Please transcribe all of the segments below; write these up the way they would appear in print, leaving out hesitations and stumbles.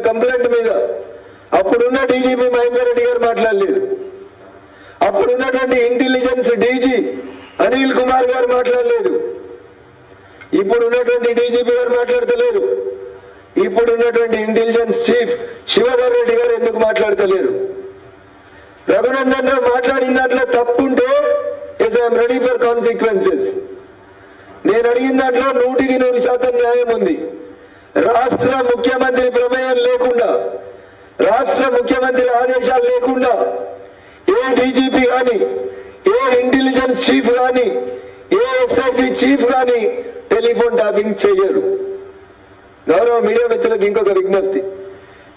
Complaint మీద అప్పుడున్న DGP Mahender Reddy గారు మాట్లాడలేదు, అప్పుడున్నటువంటి ఇంటెలిజెన్స్ డీజీ అనిల్ కుమార్ గారు మాట్లాడలేదు, ఇప్పుడు ఉన్నటువంటి డీజీపీ గారు మాట్లాడతలేరు, ఇప్పుడు ఉన్నటువంటి ఇంటెలిజెన్స్ చీఫ్ శివధర్ రెడ్డి గారు ఎందుకు మాట్లాడతలేరు? రఘునందన్ రావు మాట్లాడిన దాంట్లో తప్పుంటే yes I'm ready for consequences. నేను అడిగిన దాంట్లో 100% న్యాయం ఉంది. రాష్ట్ర ముఖ్యమంత్రి ప్రమేయం లేకుండా, రాష్ట్ర ముఖ్యమంత్రి ఆదేశాలు లేకుండా ఏ డీజీపీ కానీ, ఏ ఇంటెలిజెన్స్ చీఫ్ కానీ, ఏ ఎస్ఐబి చీఫ్ కానీ టెలిఫోన్ ట్యాపింగ్ చేయరు. గౌరవ మీడియా మిత్రులకు ఇంకొక విజ్ఞప్తి,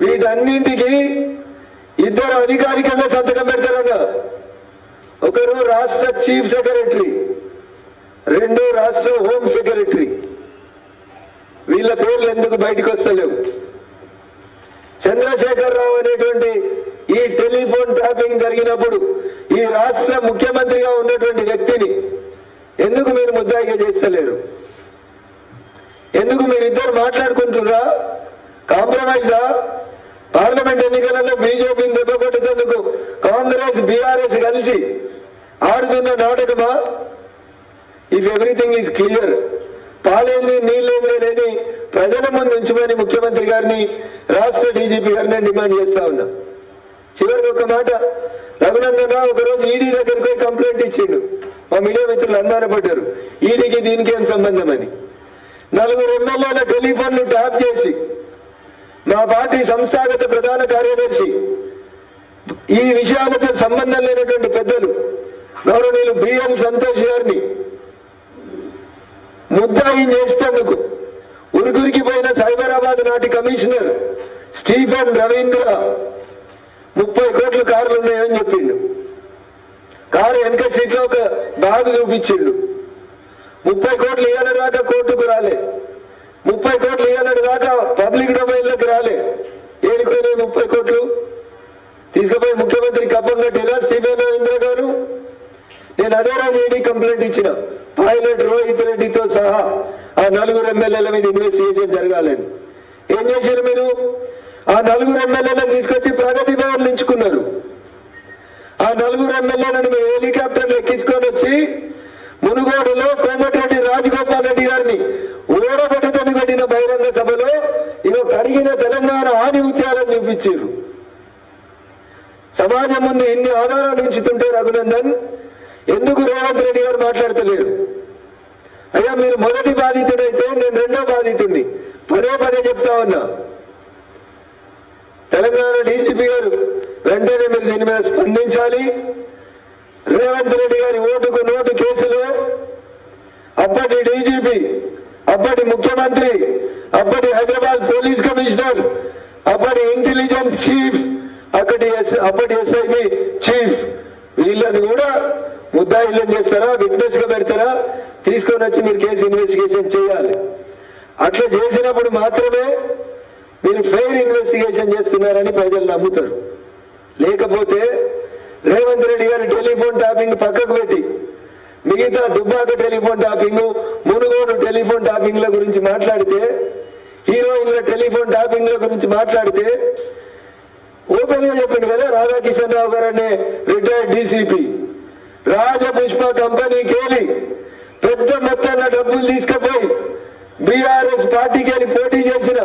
వీటన్నింటికి ఇద్దరు అధికారికంగా సంతకం పెడతారన్న. ఒకరు రాష్ట్ర చీఫ్ సెక్రటరీ, రెండో రాష్ట్ర హోమ్ సెక్రటరీ. వీళ్ళ పేర్లు ఎందుకు బయటకు వస్తలేవు? చంద్రశేఖర్ రావు అనేటువంటి ఈ టెలిఫోన్ ట్యాపింగ్ జరిగినప్పుడు ఈ రాష్ట్ర ముఖ్యమంత్రిగా ఉన్నటువంటి వ్యక్తిని ఎందుకు మీరు ముద్దాయిగా చేస్తలేరు? ఎందుకు మీరిద్దరు మాట్లాడుకుంటున్నారా? కాంప్రమైజా? పార్లమెంట్ ఎన్నికలలో బీజేపీని దెబ్బకొట్టేందుకు కాంగ్రెస్ బీఆర్ఎస్ కలిసి ఆడుతున్న నాటకమా? ఇఫ్ ఎవ్రీథింగ్ ఈజ్ క్లియర్, పాలేంది నీళ్ళేంది అనేది ప్రజల ముందు ఉంచమని ముఖ్యమంత్రి గారిని, రాష్ట్ర డీజీపీ గారిని డిమాండ్ చేస్తా ఉన్నా. చివరికి ఒక మాట, రఘునందన్ రావు ఒకరోజు ఈడీ దగ్గరికి పోయి కంప్లైంట్ ఇచ్చిండు. మా మీడియా మిత్రులు అనుమానపడ్డారు, ఈడీకి దీనికి ఏం సంబంధం అని. 4 ఎమ్మెల్యేల టెలిఫోన్లు ట్యాప్ చేసి మా పార్టీ సంస్థాగత ప్రధాన కార్యదర్శి, ఈ విషయాలతో సంబంధం లేనటువంటి పెద్దలు గౌరవనీయులు బిఎల్ సంతోష్ గారిని ముద్దాయి చేసేందుకు ఉరుగురికి పోయిన సైబరాబాద్ నాటి కమిషనర్ స్టీఫెన్ రవీంద్ర 30 కోట్ల కార్లు ఉన్నాయని చెప్పిండు. కారు వెనక సీట్లో ఒక బ్యాగ్ చూపించిండు. 30 కోట్లు ఇవ్వనడు దాకా కోర్టుకు రాలే, 30 కోట్లు ఇవ్వనడు దాకా పబ్లిక్ డొమైన్లోకి రాలే. ఏడిపోయినాయి 30 కోట్లు? తీసుకుపోయి ముఖ్యమంత్రి కప్పం కట్టినా స్టీఫెన్ రవీంద్ర గారు. నేను అదే రోజు ఈడీ కంప్లైంట్ ఇచ్చిన, పైలట్ రోహిత్ రెడ్డితో సహా ఆ 4 ఎమ్మెల్యేల మీద ఇన్వెస్టిగేషన్ జరగాలని. ఏం చేశారు మీరు? ఆ 4 ఎమ్మెల్యేలను తీసుకొచ్చి ప్రగతి భవన్ నించుకున్నారు. ఆ 4 ఎమ్మెల్యేలను మీ హెలికాప్టర్లు ఎక్కించుకొని వచ్చి మునుగోడులో కోమటిరెడ్డి రాజగోపాల్ రెడ్డి గారిని ఓడగొట్టని పెట్టిన బహిరంగ సభలో ఇగో కడిగిన తెలంగాణ ఆణిముత్యాలను చూపించారు. సమాజం ముందు ఇన్ని ఆధారాలు ఉంచుతుంటే రఘునందన్ ఎందుకు రేవంత్ రెడ్డి గారు మాట్లాడతలేరు? అయ్యా మీరు మొదటి బాధితుడైతే నేను రెండో బాధితుడిని, పదే చెప్తా ఉన్నా. తెలంగాణ డీజీపీ గారు వెంటనే మీరు దీని మీద స్పందించాలి. రేవంత్ రెడ్డి గారి ఓటుకు నోటు కేసులో అప్పటి డీజీపీ, అప్పటి ముఖ్యమంత్రి, అప్పటి హైదరాబాద్ పోలీస్ కమిషనర్, అప్పటి ఇంటెలిజెన్స్ చీఫ్, అప్పటి ఎస్ఐబి చీఫ్, వీళ్ళని కూడా ముద్దాయిలను చేస్తారా, విట్నెస్ గా పెడతారా? తీసుకొని వచ్చి మీరు కేసు ఇన్వెస్టిగేషన్ చేయాలి. అట్లా చేసినప్పుడు మాత్రమే మీరు ఫెయిర్ ఇన్వెస్టిగేషన్ చేస్తున్నారని ప్రజలు నమ్ముతారు. లేకపోతే రేవంత్ రెడ్డి గారి టెలిఫోన్ ట్యాపింగ్ పక్కకు పెట్టి మిగతా Dubbaka telephone tapping, Munugode telephone ట్యాపింగ్ల గురించి మాట్లాడితే, హీరోయిన్ల టెలిఫోన్ ట్యాపింగ్ల గురించి మాట్లాడితే ఓపెన్ గా చెప్పింది కదా రాధాకిషన్ రావు గారు అనే రిటైర్డ్ డీసీపీ, రాజపుష్ప కంపెనీకి వెళ్ళి పెద్ద మొత్తాల డబ్బులు తీసుకుపోయి బీఆర్ఎస్ పార్టీకి వెళ్ళి పోటీ చేసిన